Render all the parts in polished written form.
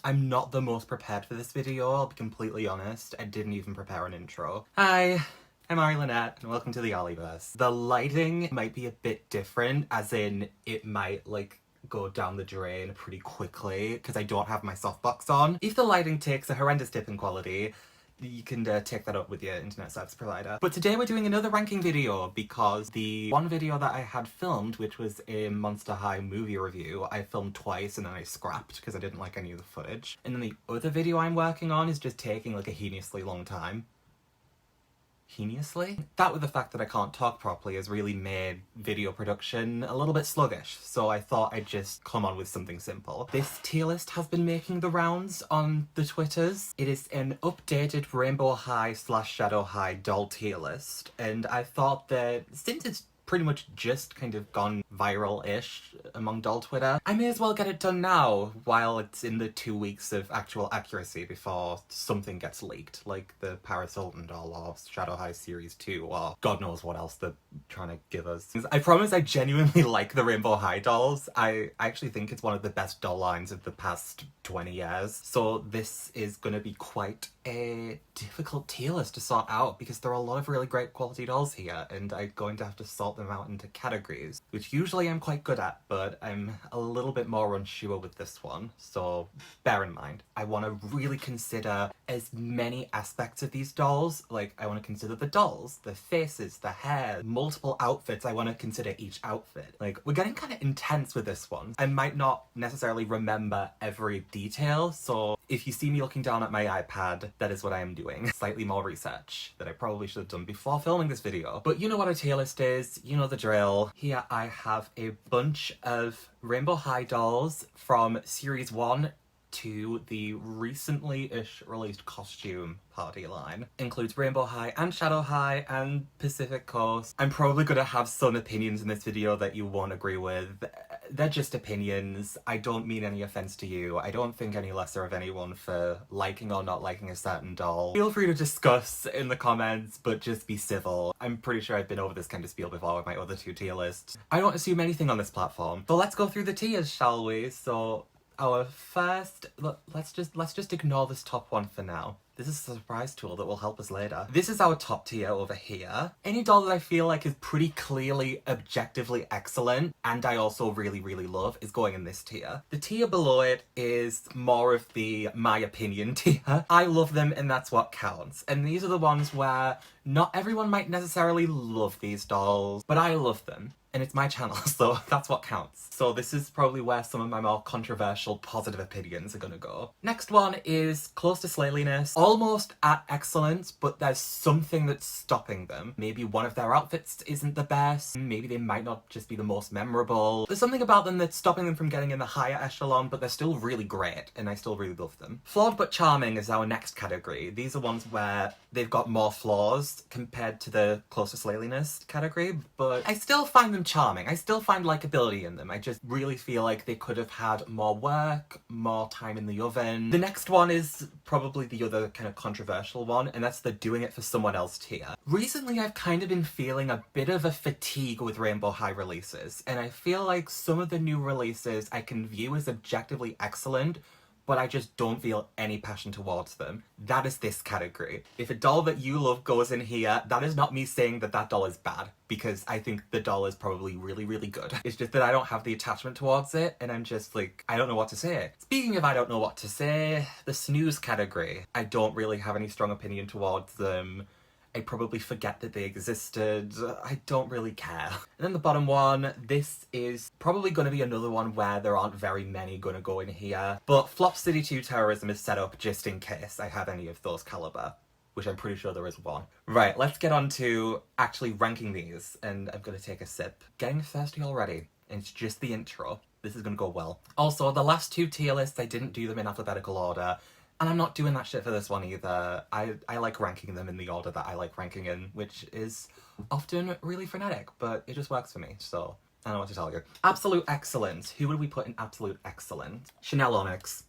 I'm not the most prepared for this video, I'll be completely honest. I didn't even prepare an intro. Hi, I'm Ari Lynette, and welcome to the Olliverse. The lighting might be a bit different, as in it might, like, go down the drain pretty quickly, because I don't have my softbox on. If the lighting takes a horrendous dip in quality, you can take that up with your internet service provider. But today we're doing another ranking video because the one video that I had filmed, which was a Monster High movie review, I filmed twice and then I scrapped because I didn't like any of the footage. And then the other video I'm working on is just taking like a heinously long time. Heinously? That with the fact that I can't talk properly has really made video production a little bit sluggish, so I thought I'd just come on with something simple. This tier list has been making the rounds on the Twitters. It is an updated Rainbow High / Shadow High doll tier list, and I thought that since it's pretty much just kind of gone viral-ish among doll Twitter, I may as well get it done now while it's in the 2 weeks of actual accuracy before something gets leaked, like the Paris Hilton doll or Shadow High Series 2 or God knows what else they're trying to give us. I promise I genuinely like the Rainbow High dolls. I actually think it's one of the best doll lines of the past 20 years, so this is gonna be quite a difficult tier list to sort out because there are a lot of really great quality dolls here, and I'm going to have to sort them out into categories, which usually I'm quite good at, but I'm a little bit more unsure with this one, so bear in mind. I want to really consider as many aspects of these dolls. Like, I want to consider the dolls, the faces, the hair, multiple outfits. I want to consider each outfit. Like, we're getting kind of intense with this one. I might not necessarily remember every detail, so if you see me looking down at my iPad, that is what I am doing. Slightly more research that I probably should have done before filming this video. But you know what a tier list is, you know the drill. Here I have a bunch of Rainbow High dolls from Series 1 to the recently-ish released costume party line. Includes Rainbow High and Shadow High and Pacific Coast. I'm probably gonna have some opinions in this video that you won't agree with. They're just opinions. I don't mean any offense to you. I don't think any lesser of anyone for liking or not liking a certain doll. Feel free to discuss in the comments, but just be civil. I'm pretty sure I've been over this kind of spiel before with my other two tier lists. I don't assume anything on this platform. So let's go through the tiers, shall we? So our first, let's just ignore this top one for now. This is a surprise tool that will help us later. This is our top tier over here. Any doll that I feel like is pretty clearly objectively excellent, and I also really, really love, is going in this tier. The tier below it is more of the my opinion tier. I love them and that's what counts. And these are the ones where not everyone might necessarily love these dolls, but I love them. And it's my channel, so that's what counts. So this is probably where some of my more controversial positive opinions are gonna go. Next one is close to slaylyness, almost at excellence, but there's something that's stopping them. Maybe one of their outfits isn't the best, maybe they might not just be the most memorable. There's something about them that's stopping them from getting in the higher echelon, but they're still really great, and I still really love them. Flawed but charming is our next category. These are ones where they've got more flaws compared to the close to slaylyness category, but I still find them charming. I still find likability in them. I just really feel like they could have had more work, more time in the oven. The next one is probably the other kind of controversial one, and that's the doing it for someone else tier. Recently, I've kind of been feeling a bit of a fatigue with Rainbow High releases, and I feel like some of the new releases I can view as objectively excellent, but I just don't feel any passion towards them. That is this category. If a doll that you love goes in here, that is not me saying that that doll is bad, because I think the doll is probably really, really good. It's just that I don't have the attachment towards it, and I'm just like, I don't know what to say. Speaking of I don't know what to say, the snooze category. I don't really have any strong opinion towards them. I probably forget that they existed. I don't really care. And then the bottom one, this is probably going to be another one where there aren't very many going to go in here, but Flop City 2 Terrorism is set up just in case I have any of those caliber, which I'm pretty sure there is one. Right, let's get on to actually ranking these, and I'm going to take a sip. Getting thirsty already, and it's just the intro. This is going to go well. Also, the last two tier lists, I didn't do them in alphabetical order. And I'm not doing that shit for this one either. I like ranking them in the order that I like ranking in, which is often really frenetic, but it just works for me, so I don't know what to tell you. Absolute excellence. Who would we put in absolute excellence? Chanel Onyx.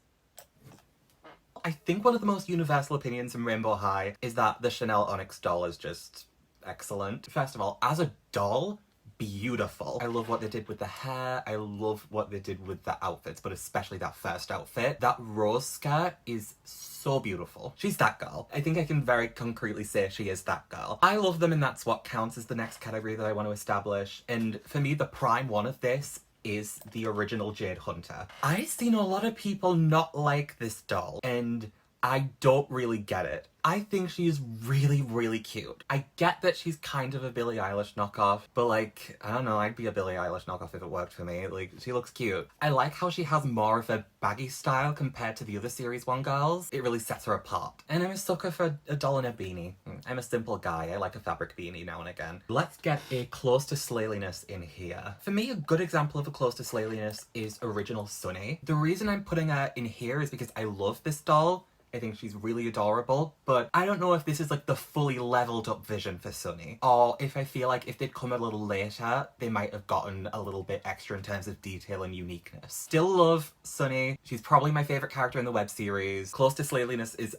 I think one of the most universal opinions in Rainbow High is that the Chanel Onyx doll is just excellent. First of all, as a doll, beautiful. I love what they did with the hair. I love what they did with the outfits, but especially that first outfit. That rose skirt is so beautiful. She's that girl. I think I can very concretely say she is that girl. I love them, and that's what counts as the next category that I want to establish. And for me, the prime one of this is the original Jade Hunter. I've seen a lot of people not like this doll, and I don't really get it. I think she is really, really cute. I get that she's kind of a Billie Eilish knockoff, but like, I don't know, I'd be a Billie Eilish knockoff if it worked for me. Like, she looks cute. I like how she has more of a baggy style compared to the other Series 1 girls. It really sets her apart. And I'm a sucker for a doll in a beanie. I'm a simple guy. I like a fabric beanie now and again. Let's get a close to slayeliness in here. For me, a good example of a close to slayeliness is Original Sunny. The reason I'm putting her in here is because I love this doll. I think she's really adorable, but I don't know if this is like the fully leveled up vision for Sunny, or if I feel like if they'd come a little later, they might have gotten a little bit extra in terms of detail and uniqueness. Still love Sunny. She's probably my favourite character in the web series. Close to slayeliness is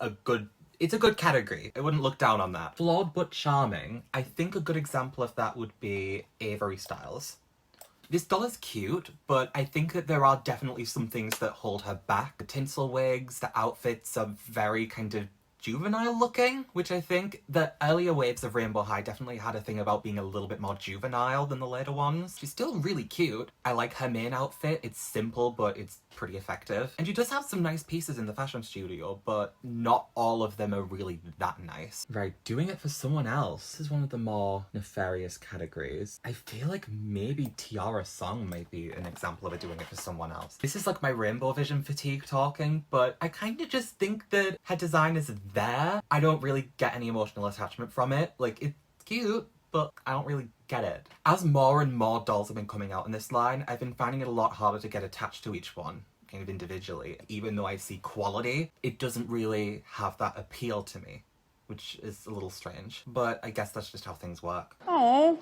it's a good category. I wouldn't look down on that. Flawed but charming. I think a good example of that would be Avery Styles. This doll is cute, but I think that there are definitely some things that hold her back. The tinsel wigs, the outfits are very kind of juvenile looking, which I think the earlier waves of Rainbow High definitely had a thing about being a little bit more juvenile than the later ones. She's still really cute. I like her main outfit. It's simple, but it's pretty effective. And she does have some nice pieces in the fashion studio, but not all of them are really that nice. Right, doing it for someone else. This is one of the more nefarious categories. I feel like maybe Tiara Song might be an example of it doing it for someone else. This is like my Rainbow Vision fatigue talking, but I kind of just think that her design is there. I don't really get any emotional attachment from it. Like, it's cute, but I don't really get it. As more and more dolls have been coming out in this line, I've been finding it a lot harder to get attached to each one, kind of individually. Even though I see quality, it doesn't really have that appeal to me, which is a little strange. But I guess that's just how things work. Oh.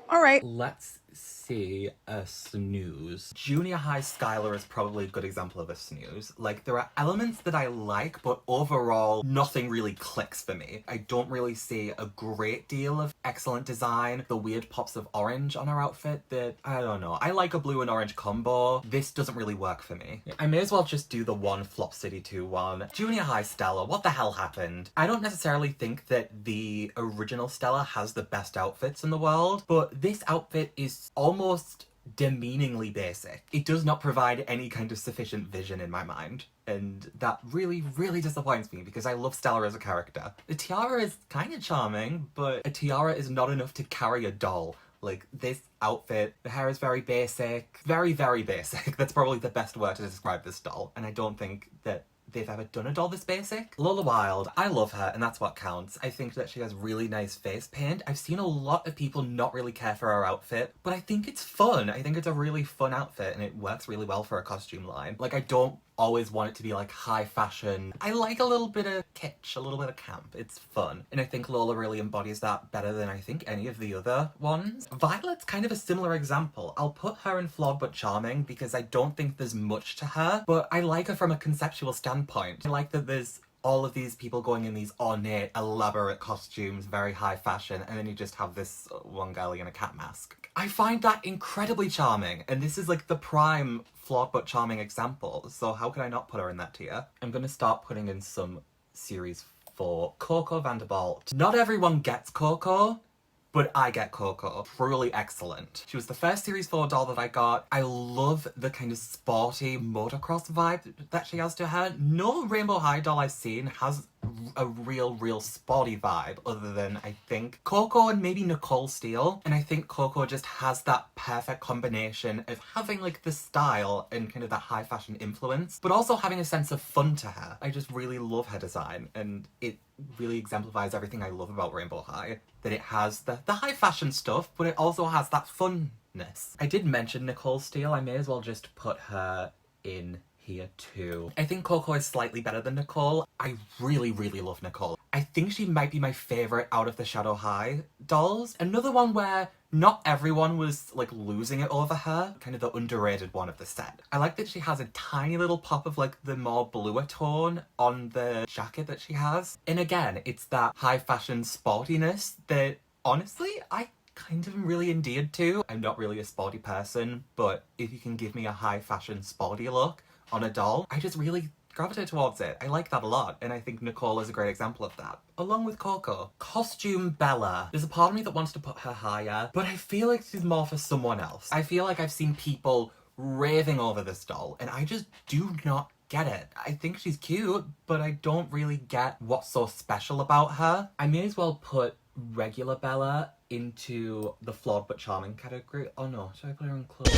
All right. Let's see a snooze. Junior High Skylar is probably a good example of a snooze. Like, there are elements that I like, but overall, nothing really clicks for me. I don't really see a great deal of excellent design. The weird pops of orange on her outfit that, I don't know. I like a blue and orange combo. This doesn't really work for me. I may as well just do the one Flop City 2 one. Junior High Stella, what the hell happened? I don't necessarily think that the original Stella has the best outfits in the world, but this outfit is almost demeaningly basic. It does not provide any kind of sufficient vision in my mind. And that really, really disappoints me because I love Stella as a character. The tiara is kind of charming, but a tiara is not enough to carry a doll. Like, this outfit, the hair is very basic. Very, very basic. That's probably the best word to describe this doll. And I don't think that they've ever done a doll this basic. Lola Wilde, I love her and that's what counts. I think that she has really nice face paint. I've seen a lot of people not really care for her outfit, but I think it's fun. I think it's a really fun outfit and it works really well for a costume line. Like, I don't always want it to be like high fashion. I like a little bit of kitsch, a little bit of camp. It's fun. And I think Lola really embodies that better than I think any of the other ones. Violet's kind of a similar example. I'll put her in Flawed but Charming because I don't think there's much to her, but I like her from a conceptual standpoint. I like that there's all of these people going in these ornate, elaborate costumes, very high fashion, and then you just have this one girlie in a cat mask. I find that incredibly charming, and this is like the prime Flawed but Charming example, so how can I not put her in that tier? I'm gonna start putting in some Series 4. Coco Vanderbilt. Not everyone gets Coco, but I get Coco. Truly excellent. She was the first Series 4 doll that I got. I love the kind of sporty motocross vibe that she has to her. No Rainbow High doll I've seen has a real sporty vibe other than, I think, Coco and maybe Nicole Steele. And I think Coco just has that perfect combination of having like the style and kind of that high fashion influence, but also having a sense of fun to her. I just really love her design and it really exemplifies everything I love about Rainbow High. That it has the high fashion stuff, but it also has that funness. I did mention Nicole Steele. I may as well just put her in here too. I think Coco is slightly better than Nicole. I really love Nicole. I think she might be my favourite out of the Shadow High dolls. Another one where not everyone was like losing it over her, kind of the underrated one of the set. I like that she has a tiny little pop of like the more bluer tone on the jacket that she has. And again, it's that high fashion sportiness that honestly, I kind of am really endeared to. I'm not really a sporty person, but if you can give me a high fashion sporty look on a doll, I just really gravitate towards it. I like that a lot, and I think Nicole is a great example of that. Along with Coco. Costume Bella. There's a part of me that wants to put her higher, but I feel like she's more for someone else. I feel like I've seen people raving over this doll, and I just do not get it. I think she's cute, but I don't really get what's so special about her. I may as well put regular Bella into the flawed but charming category. Oh no, should I put her in close?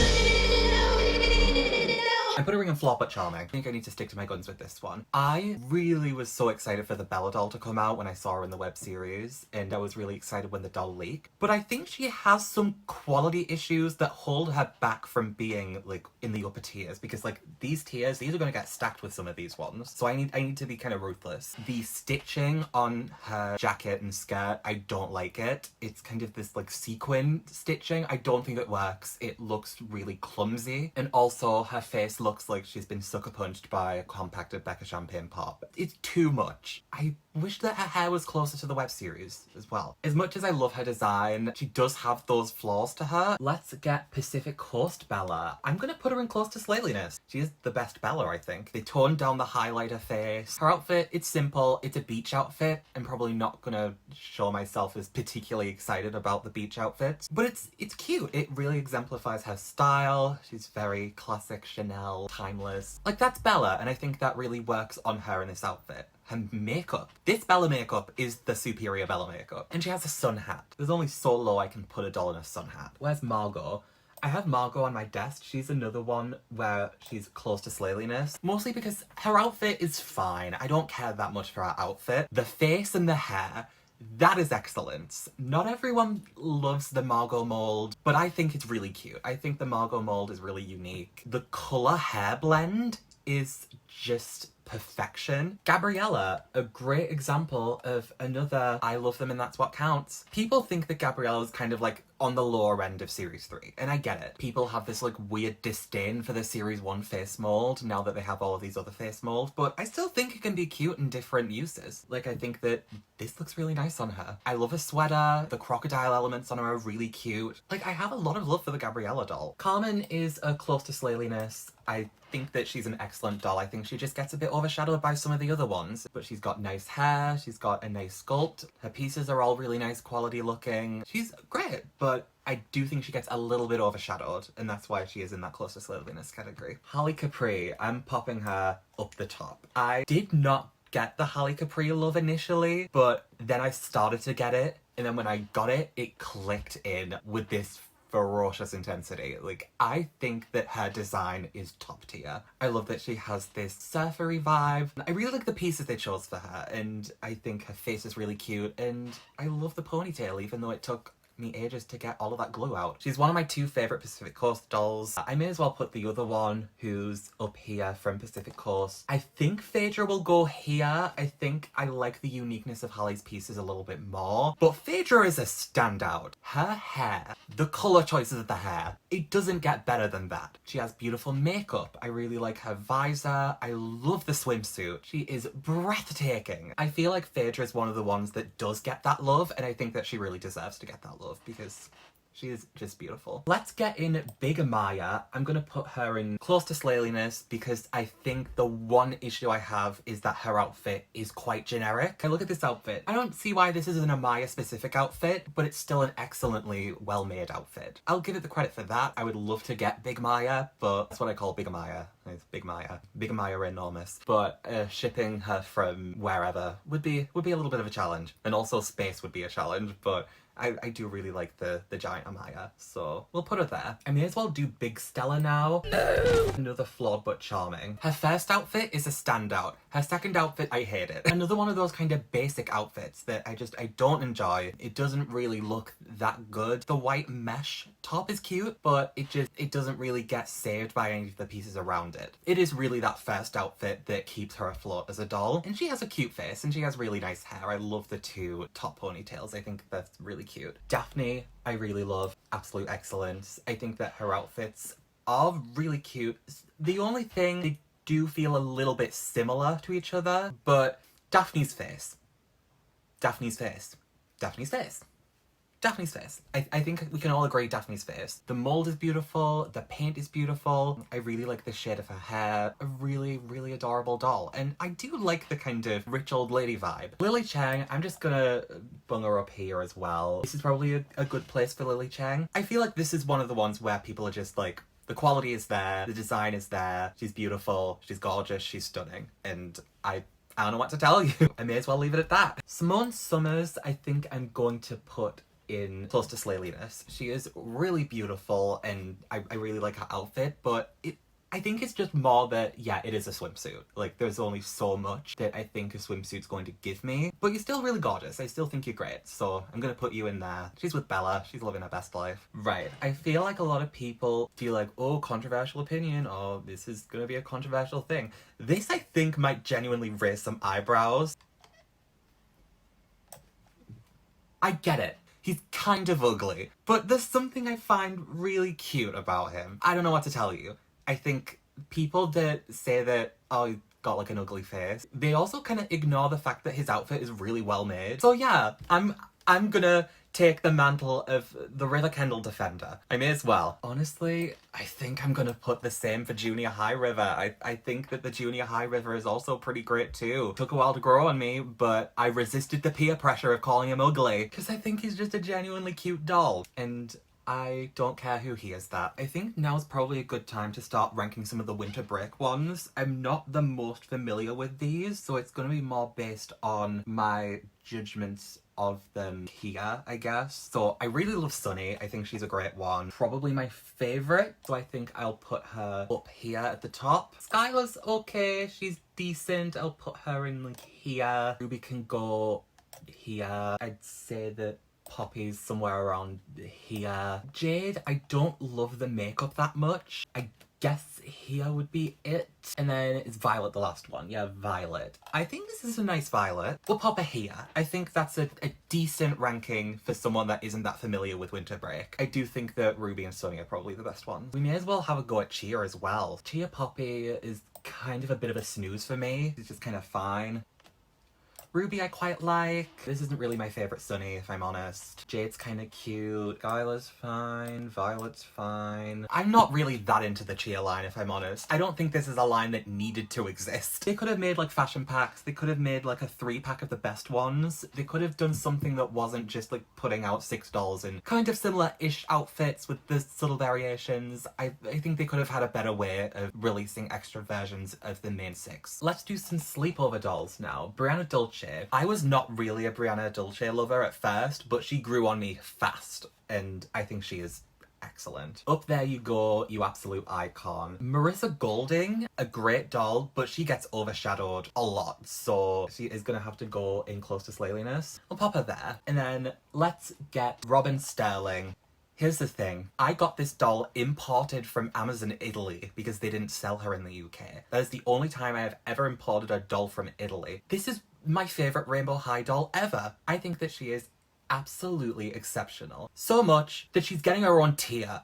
I'm putting her in flawed but charming. I think I need to stick to my guns with this one. I really was so excited for the Bella doll to come out when I saw her in the web series, and I was really excited when the doll leaked. But I think she has some quality issues that hold her back from being like in the upper tiers, because like these tiers, these are going to get stacked with some of these ones. So I need to be kind of ruthless. The stitching on her jacket and skirt, I don't like it. It's kind of this like sequin stitching. I don't think it works. It looks really clumsy, and also her face looks like she's been sucker punched by a compacted Becca Champagne pop. It's too much. I wish that her hair was closer to the web series as well. As much as I love her design, she does have those flaws to her. Let's get Pacific Coast Bella. I'm gonna put her in close to Slayeliness. She is the best Bella, I think. They toned down the highlighter face. Her outfit, it's simple. It's a beach outfit. I'm probably not gonna show myself as particularly excited about the beach outfit, but it's cute. It really exemplifies her style. She's very classic Chanel, timeless. Like, that's Bella, and I think that really works on her in this outfit. Her makeup. This Bella makeup is the superior Bella makeup. And she has a sun hat. There's only so low I can put a doll in a sun hat. Where's Margot? I have Margot on my desk. She's another one where she's close to Slayeliness. Mostly because her outfit is fine. I don't care that much for her outfit. The face and the hair, that is excellent. Not everyone loves the Margot mold, but I think it's really cute. I think the Margot mold is really unique. The colour hair blend is just perfection. Gabriella, a great example of another I love them and that's what counts. People think that Gabriella is kind of like on the lower end of Series 3, and I get it. People have this like weird disdain for the Series 1 face mold now that they have all of these other face molds, but I still think it can be cute in different uses. Like, I think that this looks really nice on her. I love her sweater. The crocodile elements on her are really cute. Like, I have a lot of love for the Gabriella doll. Carmen is a close to Slayeliness. I think that she's an excellent doll. I think she just gets a bit overshadowed by some of the other ones, but she's got nice hair, she's got a nice sculpt, her pieces are all really nice quality looking. She's great, but I do think she gets a little bit overshadowed, and that's why she is in that close to Slayeliness category. Halle Capri, I'm popping her up the top. I did not get the Halle Capri love initially, but then I started to get it, and then when I got it, it clicked in with this ferocious intensity. Like, I think that her design is top tier. I love that she has this surfery vibe. I really like the pieces they chose for her, and I think her face is really cute, and I love the ponytail, even though it took me ages to get all of that glue out. She's one of my two favourite Pacific Coast dolls. I may as well put the other one who's up here from Pacific Coast. I think Phaedra will go here. I think I like the uniqueness of Halle's pieces a little bit more, but Phaedra is a standout. Her hair, the colour choices of the hair, it doesn't get better than that. She has beautiful makeup. I really like her visor. I love the swimsuit. She is breathtaking. I feel like Phaedra is one of the ones that does get that love, and I think that she really deserves to get that love because she is just beautiful. Let's get in Big Maya. I'm gonna put her in close to Slayeliness because I think the one issue I have is that her outfit is quite generic. I look at this outfit. I don't see why this isn't a Maya specific outfit, but it's still an excellently well-made outfit. I'll give it the credit for that. I would love to get Big Maya, but that's what I call Big Maya. It's Big Maya. Big Maya are enormous. But shipping her from wherever would be a little bit of a challenge. And also space would be a challenge, but I do really like the giant Amaya, so we'll put her there. I may as well do Big Stella now. Another flawed but charming. Her first outfit is a standout. Her second outfit, I hate it. Another one of those kind of basic outfits that I don't enjoy. It doesn't really look that good. The white mesh top is cute, but it doesn't really get saved by any of the pieces around it. It is really that first outfit that keeps her afloat as a doll. And she has a cute face and she has really nice hair. I love the two top ponytails. I think that's really cute. Daphne, I really love. Absolute excellence. I think that her outfits are really cute. The only thing, they do feel a little bit similar to each other, but Daphne's face. Daphne's face. Daphne's face. Daphne's face. I think we can all agree Daphne's face. The mold is beautiful, the paint is beautiful, I really like the shade of her hair. A really, really adorable doll. And I do like the kind of rich old lady vibe. Lily Chang, I'm just gonna bung her up here as well. This is probably a good place for Lily Chang. I feel like this is one of the ones where people are just like, the quality is there, the design is there, she's beautiful, she's gorgeous, she's stunning. And I don't know what to tell you. I may as well leave it at that. Simone Summers, I think I'm going to put in close to Slaliness. She is really beautiful and I really like her outfit, but I think it's just more that, yeah, it is a swimsuit. Like, there's only so much that I think a swimsuit's going to give me. But you're still really gorgeous. I still think you're great. So I'm gonna put you in there. She's with Bella. She's living her best life. Right. I feel like a lot of people feel like, oh, controversial opinion, or this is gonna be a controversial thing. This, I think, might genuinely raise some eyebrows. I get it. He's kind of ugly, but there's something I find really cute about him. I don't know what to tell you. I think people that say that, oh, he's got like an ugly face, they also kind of ignore the fact that his outfit is really well made. So yeah, I'm gonna take the mantle of the River Kendall defender. I may as well. Honestly, I think I'm gonna put the same for Junior High River. I think that the Junior High River is also pretty great too. Took a while to grow on me, but I resisted the peer pressure of calling him ugly because I think he's just a genuinely cute doll. And I don't care who hears that. I think now's probably a good time to start ranking some of the winter break ones. I'm not the most familiar with these, so it's going to be more based on my judgments of them here, I guess. So I really love Sunny. I think she's a great one. Probably my favourite, so I think I'll put her up here at the top. Skylar's okay, she's decent. I'll put her in like here. Ruby can go here. I'd say that Poppy's somewhere around here. Jade, I don't love the makeup that much. I guess here would be it. And then it's Violet, the last one. Yeah, Violet. I think this is a nice Violet. We'll pop her here. I think that's a decent ranking for someone that isn't that familiar with Winter Break. I do think that Ruby and Sunny are probably the best ones. We may as well have a go at Chia as well. Chia Poppy is kind of a bit of a snooze for me. It's just kind of fine. Ruby I quite like. This isn't really my favourite Sunny, if I'm honest. Jade's kind of cute. Skylar's fine. Violet's fine. I'm not really that into the Chia line, if I'm honest. I don't think this is a line that needed to exist. They could have made like fashion packs. They could have made like a 3-pack of the best ones. They could have done something that wasn't just like putting out $6 in kind of similar-ish outfits with the subtle variations. I think they could have had a better way of releasing extra versions of the main 6. Let's do some sleepover dolls now. Brianna Dulce. I was not really a Brianna Dulce lover at first, but she grew on me fast, and I think she is excellent. Up there you go, you absolute icon. Marissa Golding, a great doll, but she gets overshadowed a lot, so she is gonna have to go in close to Slaliness. I'll pop her there. And then let's get Robin Sterling. Here's the thing, I got this doll imported from Amazon Italy because they didn't sell her in the UK. That is the only time I have ever imported a doll from Italy. This is my favourite Rainbow High doll ever. I think that she is absolutely exceptional. So much that she's getting her own tier.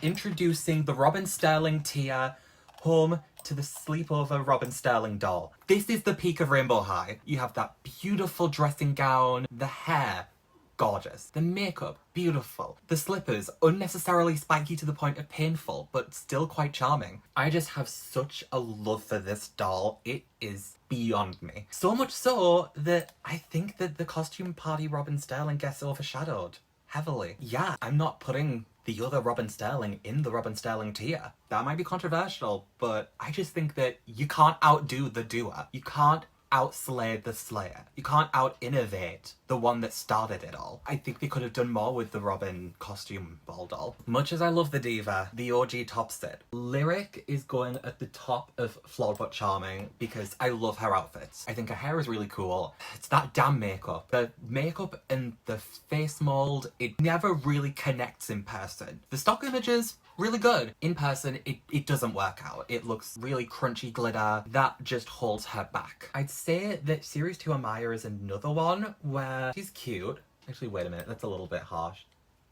Introducing the Robin Sterling tier, home to the sleepover Robin Sterling doll. This is the peak of Rainbow High. You have that beautiful dressing gown, the hair, gorgeous. The makeup, beautiful. The slippers, unnecessarily spiky to the point of painful, but still quite charming. I just have such a love for this doll. It is beyond me. So much so that I think that the costume party Robin Sterling gets overshadowed heavily. Yeah, I'm not putting the other Robin Sterling in the Robin Sterling tier. That might be controversial, but I just think that you can't outdo the doer. You can't outslay the slayer. You can't out-innovate the one that started it all. I think they could have done more with the Robin costume ball doll. Much as I love the diva, the OG tops it. Lyric is going at the top of Flawed But Charming because I love her outfits. I think her hair is really cool. It's that damn makeup. The makeup and the face mold, it never really connects in person. The stock images, really good. In person, it doesn't work out. It looks really crunchy glitter. That just holds her back. I'd say that Series 2 Amaya is another one where she's cute. Actually, wait a minute, that's a little bit harsh.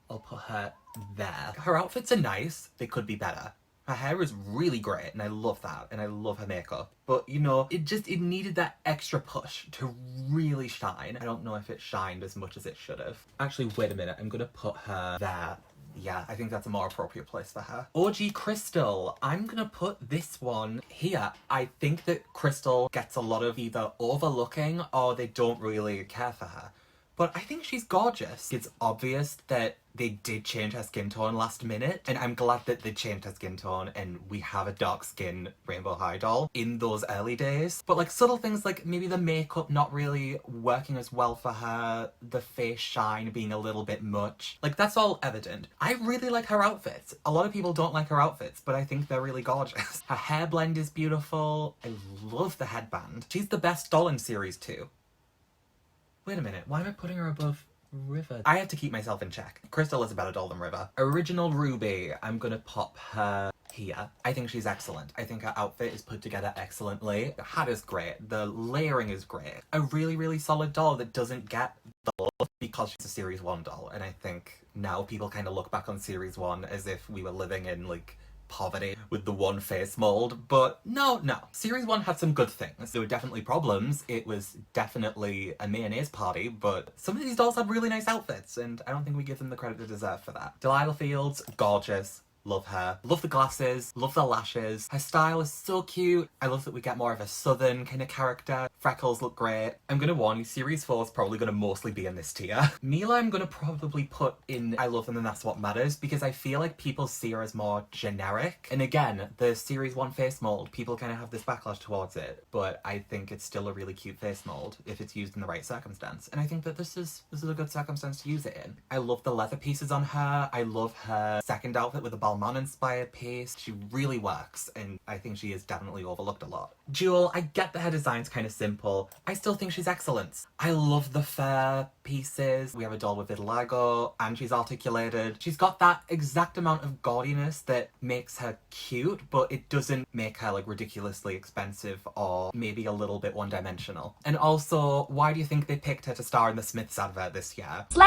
I'll put her there. Her outfits are nice. They could be better. Her hair is really great and I love that, and I love her makeup. But you know, it needed that extra push to really shine. I don't know if it shined as much as it should have. Actually, wait a minute, I'm gonna put her there. Yeah, I think that's a more appropriate place for her. OG Crystal, I'm gonna put this one here. I think that Crystal gets a lot of either overlooking or they don't really care for her. But I think she's gorgeous. It's obvious that they did change her skin tone last minute, and I'm glad that they changed her skin tone and we have a dark skin Rainbow High doll in those early days. But like subtle things like maybe the makeup not really working as well for her, the face shine being a little bit much, like that's all evident. I really like her outfits. A lot of people don't like her outfits, but I think they're really gorgeous. Her hair blend is beautiful. I love the headband. She's the best doll in series 2. Wait a minute, why am I putting her above River? I had to keep myself in check. Crystal is a better doll than River. Original Ruby, I'm gonna pop her here. I think she's excellent. I think her outfit is put together excellently. The hat is great. The layering is great. A really, really solid doll that doesn't get the love because she's a Series 1 doll. And I think now people kind of look back on Series 1 as if we were living in like poverty with the one face mold, but no. Series 1 had some good things. There were definitely problems. It was definitely a mayonnaise party, but some of these dolls had really nice outfits, and I don't think we give them the credit they deserve for that. Delilah Fields, gorgeous. Love her. Love the glasses. Love the lashes. Her style is so cute. I love that we get more of a southern kind of character. Freckles look great. I'm gonna warn you, Series 4 is probably gonna mostly be in this tier. Mila I'm gonna probably put in I Love Them and That's What Matters, because I feel like people see her as more generic. And again, the Series 1 face mold, people kind of have this backlash towards it, but I think it's still a really cute face mold if it's used in the right circumstance. And I think that this is a good circumstance to use it in. I love the leather pieces on her. I love her second outfit with the Balmain inspired piece. She really works, and I think she is definitely overlooked a lot. Jewel, I get that her design's kind of simple. I still think she's excellent. I love the fur pieces. We have a doll with vitiligo, and she's articulated. She's got that exact amount of gaudiness that makes her cute, but it doesn't make her like ridiculously expensive or maybe a little bit one-dimensional. And also, why do you think they picked her to star in the Smiths advert this year? Slay!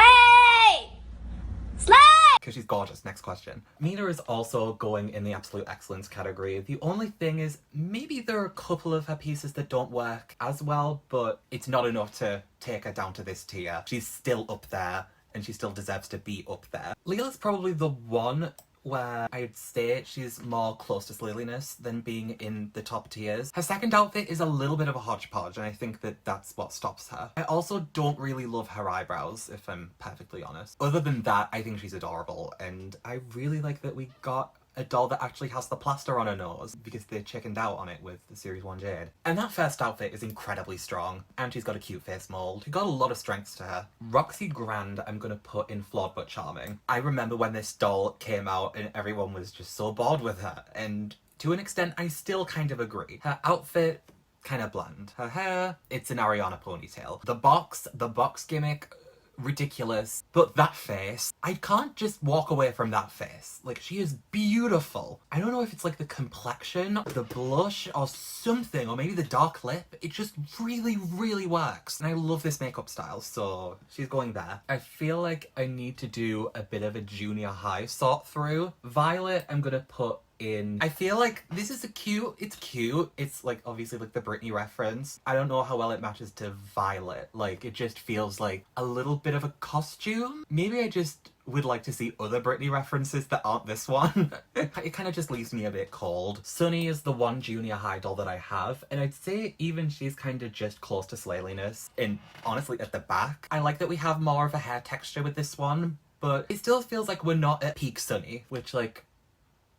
Slay! Because she's gorgeous. Next question. Mina is also going in the absolute excellence category. The only thing is maybe there are a couple of her pieces that don't work as well, but it's not enough to take her down to this tier. She's still up there, and she still deserves to be up there. Leela's probably the one where I'd say she's more close to Sliliness than being in the top tiers. Her second outfit is a little bit of a hodgepodge, and I think that that's what stops her. I also don't really love her eyebrows, if I'm perfectly honest. Other than that, I think she's adorable, and I really like that we got a doll that actually has the plaster on her nose, because they chickened out on it with the Series 1 Jade. And that first outfit is incredibly strong, and she's got a cute face mold. She got a lot of strengths to her. Roxy Grand I'm gonna put in Flawed But Charming. I remember when this doll came out and everyone was just so bored with her, and to an extent I still kind of agree. Her outfit, kind of bland. Her hair, it's an Ariana ponytail. The box gimmick, ridiculous. But that face, I can't just walk away from that face. Like, she is beautiful. I don't know if it's like the complexion, the blush, or something, or maybe the dark lip. It just really, really works. And I love this makeup style, so she's going there. I feel like I need to do a bit of a junior high sort through. Violet, I'm gonna put in. I feel like this is it's cute. It's like obviously like the Britney reference. I don't know how well it matches to Violet. Like, it just feels like a little bit of a costume. Maybe I just would like to see other Britney references that aren't this one. It kind of just leaves me a bit cold. Sunny is the one junior high doll that I have, and I'd say even she's kind of just close to Slaliness. And honestly, at the back, I like that we have more of a hair texture with this one, but it still feels like we're not at peak Sunny, which, like,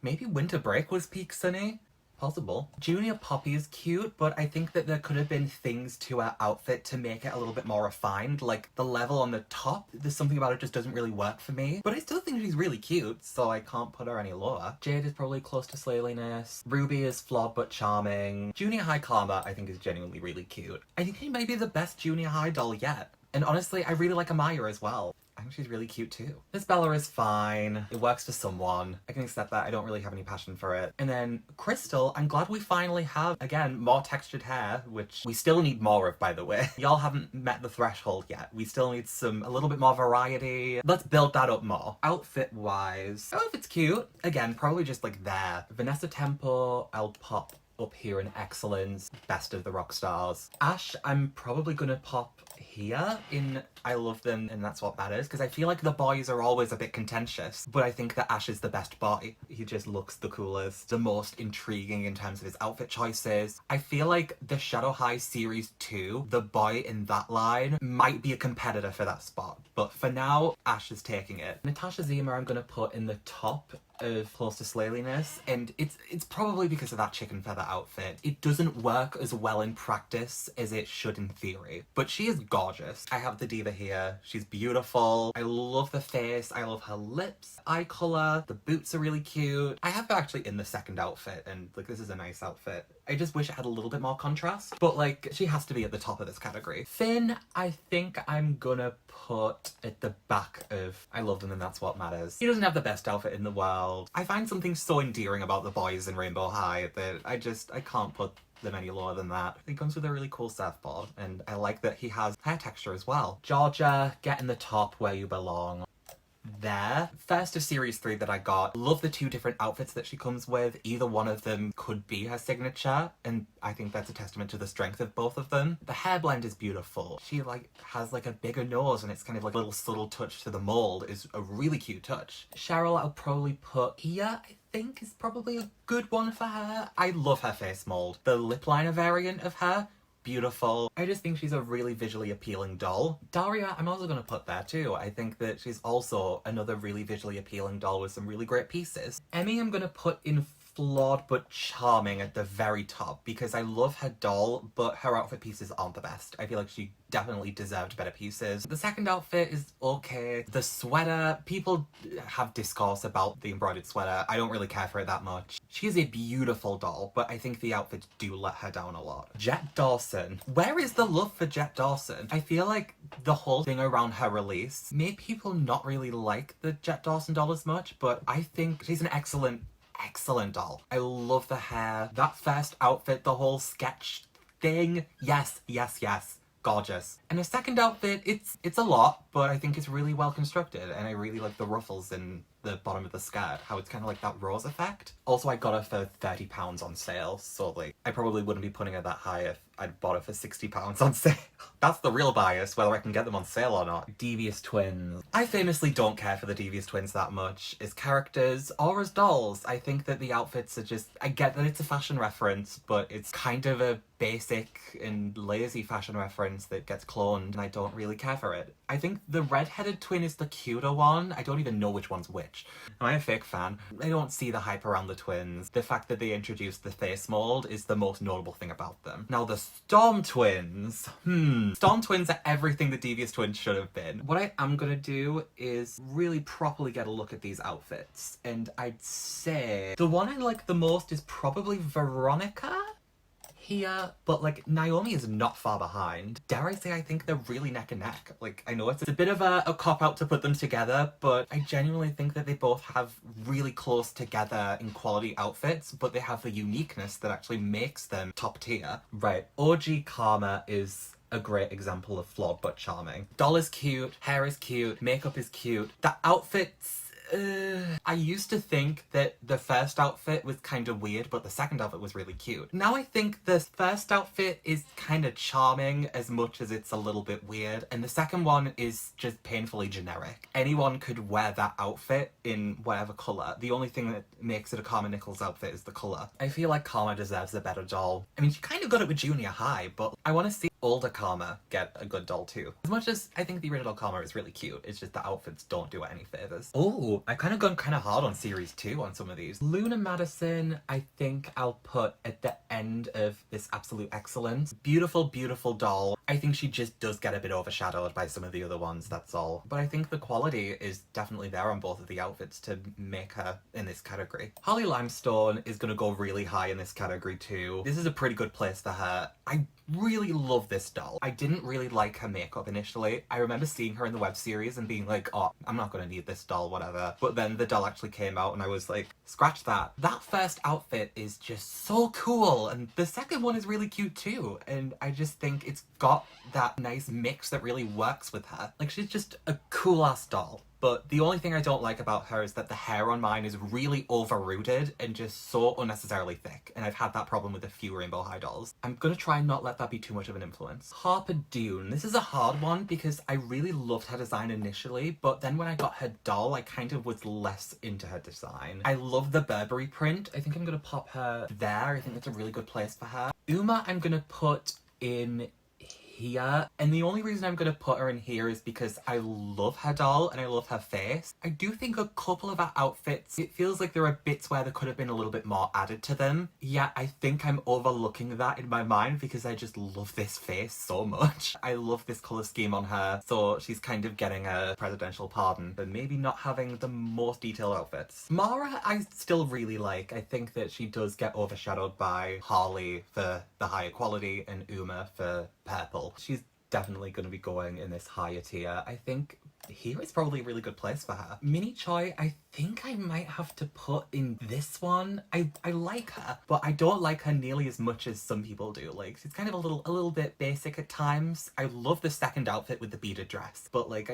maybe Winter Break was peak Sunny? Possible. Junior Poppy is cute, but I think that there could have been things to her outfit to make it a little bit more refined. Like, the level on the top, there's something about it just doesn't really work for me. But I still think she's really cute, so I can't put her any lower. Jade is probably close to Slaliness. Ruby is flawed but charming. Junior High Karma, I think, is genuinely really cute. I think she might be the best junior high doll yet. And honestly, I really like Amaya as well. I think she's really cute too. This Bella is fine. It works for someone. I can accept that. I don't really have any passion for it. And then Crystal, I'm glad we finally have, again, more textured hair, which we still need more of, by the way. Y'all haven't met the threshold yet. We still need a little bit more variety. Let's build that up more. Outfit-wise, outfit's cute. Again, probably just like there. Vanessa Temple, I'll pop up here in excellence. Best of the rock stars. Ash, I'm probably gonna pop here in I love them and that's what matters, because I feel like the boys are always a bit contentious, but I think that Ash is the best boy. He just looks the coolest, the most intriguing in terms of his outfit choices. I feel like the Shadow High Series 2, the boy in that line, might be a competitor for that spot, but for now, Ash is taking it. Natasha Zima I'm gonna put in the top of Close to Slayeliness, and it's probably because of that chicken feather outfit. It doesn't work as well in practice as it should in theory, but she is gorgeous. I have the diva here. She's beautiful. I love the face. I love her lips, eye colour. The boots are really cute. I have her actually in the second outfit, and like this is a nice outfit. I just wish it had a little bit more contrast, but like she has to be at the top of this category. Finn, I think I'm gonna put at the back of I Love Them and That's What Matters. He doesn't have the best outfit in the world. I find something so endearing about the boys in Rainbow High that I can't put them any lower than that. He comes with a really cool surfboard, and I like that he has hair texture as well. Georgia, get in the top where you belong. There. First of series 3 that I got. Love the two different outfits that she comes with. Either one of them could be her signature, and I think that's a testament to the strength of both of them. The hair blend is beautiful. She like has like a bigger nose, and it's kind of like a little subtle touch to the mold. Is a really cute touch. Cheryl I'll probably put here. I think is probably a good one for her. I love her face mold. The lip liner variant of her, beautiful. I just think she's a really visually appealing doll. Daria, I'm also gonna put there too. I think that she's also another really visually appealing doll with some really great pieces. Emmy I'm gonna put in flawed but charming at the very top, because I love her doll, but her outfit pieces aren't the best. I feel like she definitely deserved better pieces. The second outfit is okay. The sweater, people have discourse about the embroidered sweater. I don't really care for it that much. She is a beautiful doll, but I think the outfits do let her down a lot. Jet Dawson. Where is the love for Jet Dawson? I feel like the whole thing around her release made people not really like the Jet Dawson doll as much, but I think she's an excellent doll. I love the hair. That first outfit, the whole sketch thing. Yes, yes, yes. Gorgeous. And the second outfit, it's a lot, but I think it's really well constructed, and I really like the ruffles in the bottom of the skirt, how it's kind of like that rose effect. Also, I got her for £30 on sale, so like I probably wouldn't be putting her that high if I'd bought her for £60 on sale. That's the real bias, whether I can get them on sale or not. Devious Twins. I famously don't care for the Devious Twins that much as characters or as dolls. I think that the outfits are just, I get that it's a fashion reference, but it's kind of a basic and lazy fashion reference that gets cloned, and I don't really care for it. I think the red-headed twin is the cuter one. I don't even know which one's which. Am I a fake fan? I don't see the hype around the twins. The fact that they introduced the face mold is the most notable thing about them. Now the Storm Twins. Storm Twins are everything the Devious Twins should have been. What I am gonna do is really properly get a look at these outfits, and I'd say the one I like the most is probably Veronica here, but like Naomi is not far behind. Dare I say I think they're really neck and neck. Like I know it's a bit of a cop-out to put them together, but I genuinely think that they both have really close together in quality outfits, but they have the uniqueness that actually makes them top tier. Right, OG Karma is a great example of flawed but charming. Doll is cute, hair is cute, makeup is cute. The outfits, I used to think that the first outfit was kind of weird, but the second outfit was really cute. Now I think the first outfit is kind of charming as much as it's a little bit weird, and the second one is just painfully generic. Anyone could wear that outfit in whatever colour. The only thing that makes it a Karma Nichols outfit is the colour. I feel like Karma deserves a better doll. I mean, she kind of got it with Junior High, but I want to see older Karma get a good doll too. As much as I think the original Karma is really cute, it's just the outfits don't do it any favours. Oh, I've kind of gone kind of hard on series 2 on some of these. Luna Madison, I think I'll put at the end of this absolute excellence. Beautiful, beautiful doll. I think she just does get a bit overshadowed by some of the other ones, that's all. But I think the quality is definitely there on both of the outfits to make her in this category. Holly Limestone is gonna go really high in this category too. This is a pretty good place for her. I really love this doll. I didn't really like her makeup initially. I remember seeing her in the web series and being like, oh, I'm not gonna need this doll, whatever. But then the doll actually came out and I was like, scratch that. That first outfit is just so cool, and the second one is really cute too. And I just think it's got that nice mix that really works with her. Like, she's just a cool ass doll. But the only thing I don't like about her is that the hair on mine is really over-rooted and just so unnecessarily thick. And I've had that problem with a few Rainbow High dolls. I'm gonna try and not let that be too much of an influence. Harper Dune. This is a hard one because I really loved her design initially, but then when I got her doll, I kind of was less into her design. I love the Burberry print. I think I'm gonna pop her there. I think that's a really good place for her. Uma, I'm gonna put in here, and the only reason I'm gonna put her in here is because I love her doll and I love her face. I do think a couple of her outfits, it feels like there are bits where there could have been a little bit more added to them. Yeah, I think I'm overlooking that in my mind because I just love this face so much. I love this colour scheme on her, so she's kind of getting a presidential pardon for maybe not having the most detailed outfits. Mara, I still really like. I think that she does get overshadowed by Harley for the higher quality and Uma for purple. She's definitely going to be going in this higher tier. I think here is probably a really good place for her. Mini Choi, I think I might have to put in this one. I like her, but I don't like her nearly as much as some people do. Like, she's kind of a little bit basic at times. I love the second outfit with the beaded dress, but like,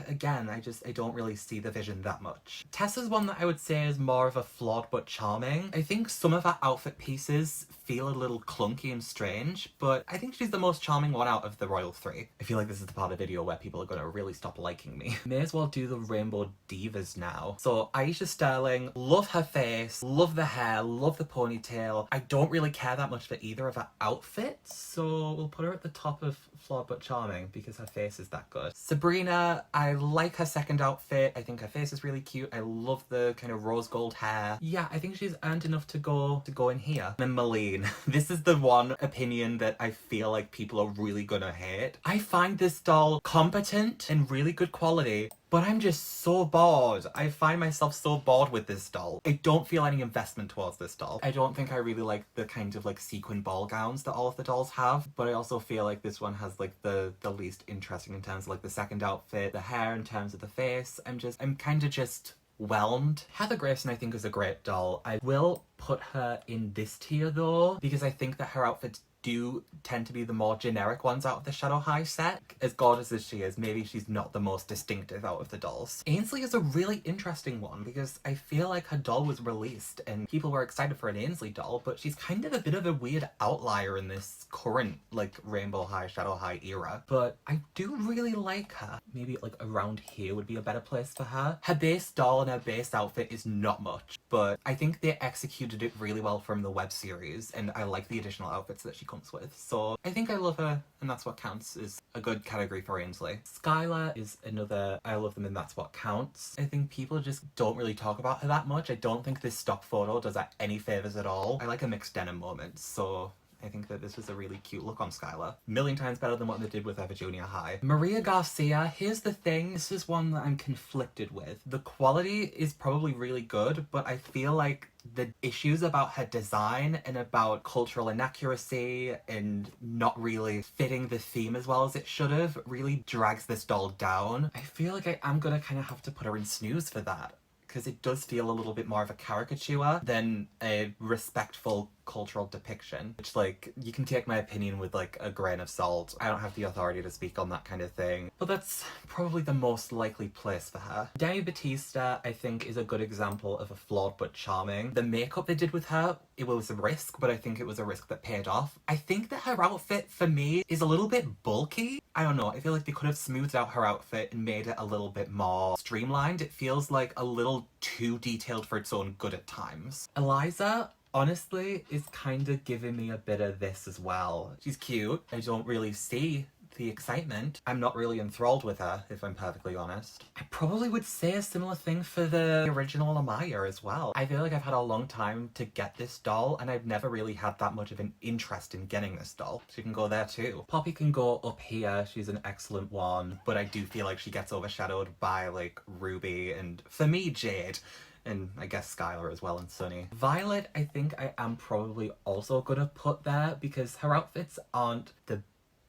again, I don't really see the vision that much. Tessa's one that I would say is more of a flawed but charming. I think some of her outfit pieces feel a little clunky and strange, but I think she's the most charming one out of the Royal Three. I feel like this is the part of the video where people are gonna really stop liking me. May as well do the Rainbow Divas now. So Aisha Sterling, love her face, love the hair, love the ponytail. I don't really care that much for either of her outfits, so we'll put her at the top of flawed but charming because her face is that good. Sabrina, I like her second outfit. I think her face is really cute. I love the kind of rose gold hair. Yeah, I think she's earned enough to go in here. And Malene, this is the one opinion that I feel like people are really gonna hate. I find this doll competent and really good quality, but I'm just so bored. I find myself so bored with this doll. I don't feel any investment towards this doll. I don't think I really like the kind of like sequin ball gowns that all of the dolls have, but I also feel like this one has like the least interesting in terms of like the second outfit, the hair, in terms of the face. I'm kind of just whelmed. Heather Grayson I think is a great doll. I will put her in this tier though, because I think that her outfits do tend to be the more generic ones out of the Shadow High set. As gorgeous as she is, maybe she's not the most distinctive out of the dolls. Ainsley is a really interesting one because I feel like her doll was released and people were excited for an Ainsley doll, but she's kind of a bit of a weird outlier in this current like Rainbow High, Shadow High era. But I do really like her. Maybe like around here would be a better place for her. Her base doll and her base outfit is not much, but I think they executed it really well from the web series, and I like the additional outfits that she comes with. So I think I love her, and that's what counts is a good category for Ainsley. Skylar is another I love them and that's what counts. I think people just don't really talk about her that much. I don't think this stock photo does her any favours at all. I like a mixed denim moment, so I think that this was a really cute look on Skylar. Million times better than what they did with her for Junior High. Maria Garcia, here's the thing. This is one that I'm conflicted with. The quality is probably really good, but I feel like the issues about her design and about cultural inaccuracy and not really fitting the theme as well as it should have really drags this doll down. I feel like I'm gonna kind of have to put her in snooze for that, because it does feel a little bit more of a caricature than a respectful cultural depiction, which like you can take my opinion with like a grain of salt. I don't have the authority to speak on that kind of thing, but that's probably the most likely place for her. Demi Batista I think is a good example of a flawed but charming. The makeup they did with her, it was a risk, but I think it was a risk that paid off. I think that her outfit for me is a little bit bulky. I don't know, I feel like they could have smoothed out her outfit and made it a little bit more streamlined. It feels like a little too detailed for its own good at times. Eliza, honestly, is kind of giving me a bit of this as well. She's cute. I don't really see the excitement. I'm not really enthralled with her, if I'm perfectly honest. I probably would say a similar thing for the original Amaya as well. I feel like I've had a long time to get this doll, and I've never really had that much of an interest in getting this doll. She can go there too. Poppy can go up here. She's an excellent one, but I do feel like she gets overshadowed by like Ruby and, for me, Jade. And I guess Skylar as well, and Sunny. Violet, I think I am probably also gonna put there because her outfits aren't the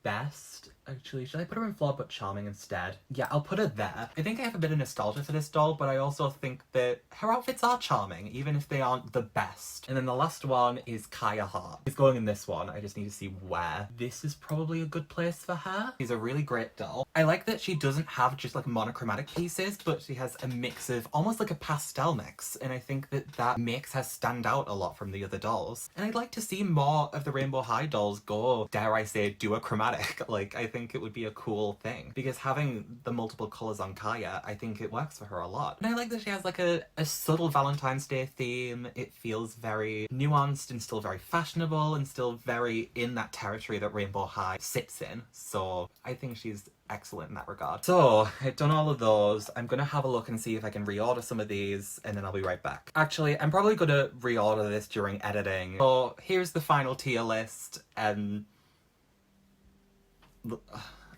best. Actually, should I put her in Flawed but Charming instead? Yeah, I'll put her there. I think I have a bit of nostalgia for this doll, but I also think that her outfits are charming, even if they aren't the best. And then the last one is Kaya Hart. She's going in this one. I just need to see where. This is probably a good place for her. She's a really great doll. I like that she doesn't have just like monochromatic pieces, but she has a mix of almost like a pastel mix. And I think that that makes her stand out a lot from the other dolls. And I'd like to see more of the Rainbow High dolls go, dare I say, duochromatic. Like, I think it would be a cool thing because having the multiple colors on Kaya, I think it works for her a lot. And I like that she has like a subtle Valentine's Day theme. It feels very nuanced and still very fashionable and still very in that territory that Rainbow High sits in. So I think she's excellent in that regard. So I've done all of those. I'm gonna have a look and see if I can reorder some of these and then I'll be right back. Actually, I'm probably gonna reorder this during editing. So here's the final tier list, and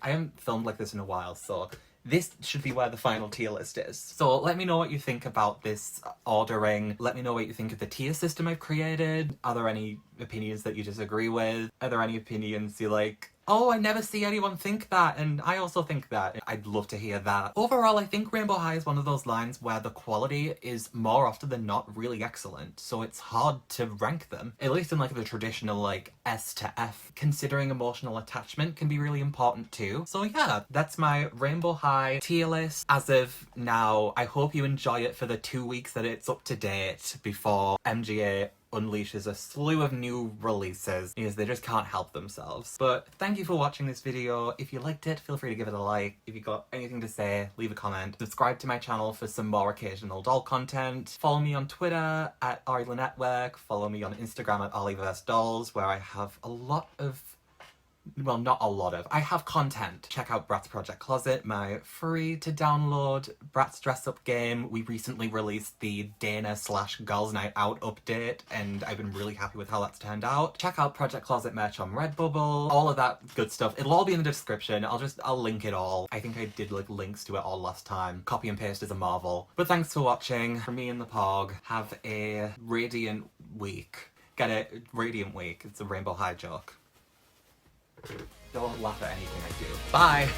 I haven't filmed like this in a while, so this should be where the final tier list is. So let me know what you think about this ordering. Let me know what you think of the tier system I've created. Are there any opinions that you disagree with? Are there any opinions you like, oh, I never see anyone think that, and I also think that. I'd love to hear that. Overall, I think Rainbow High is one of those lines where the quality is more often than not really excellent, so it's hard to rank them. At least in like the traditional like S to F. Considering emotional attachment can be really important too. So yeah, that's my Rainbow High tier list as of now. I hope you enjoy it for the 2 weeks that it's up to date before MGA unleashes a slew of new releases because they just can't help themselves. But thank you for watching this video. If you liked it, feel free to give it a like. If you got anything to say, leave a comment. Subscribe to my channel for some more occasional doll content. Follow me on Twitter at AriLynetwork. Follow me on Instagram at OliversDolls, where I have a lot of, well, not a lot of, I have content. Check out Brat's Project Closet, my free to download Brat's dress up game. We recently released the Dana/Girls Night Out update and I've been really happy with how that's turned out. Check out Project Closet merch on Redbubble, all of that good stuff. It'll all be in the description. I'll link it all. I think I did like links to it all last time. Copy and paste is a marvel. But thanks for watching. From me and the Pog, have a radiant week. Get it? Radiant week. It's a Rainbow High joke. Don't laugh at anything I do. Bye!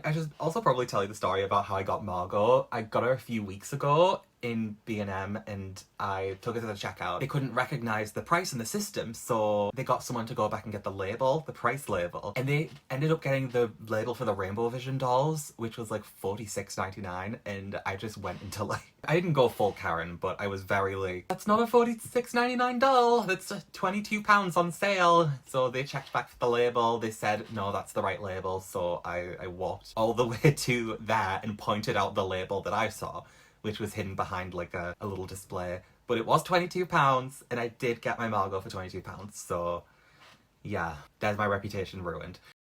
I should also probably tell you the story about how I got Margot. I got her a few weeks ago in B&M and I took her to the checkout. They couldn't recognize the price in the system, so they got someone to go back and get the label, the price label. And they ended up getting the label for the Rainbow Vision dolls, which was like $46.99, and I just went into like, I didn't go full Karen, but I was very like, that's not a $46.99 doll, that's £22 on sale. So they checked back for the label, they said, no, that's the right label, so I walked all the way to there and pointed out the label that I saw, which was hidden behind like a little display. But it was £22, and I did get my Margot for £22, so yeah, there's my reputation ruined.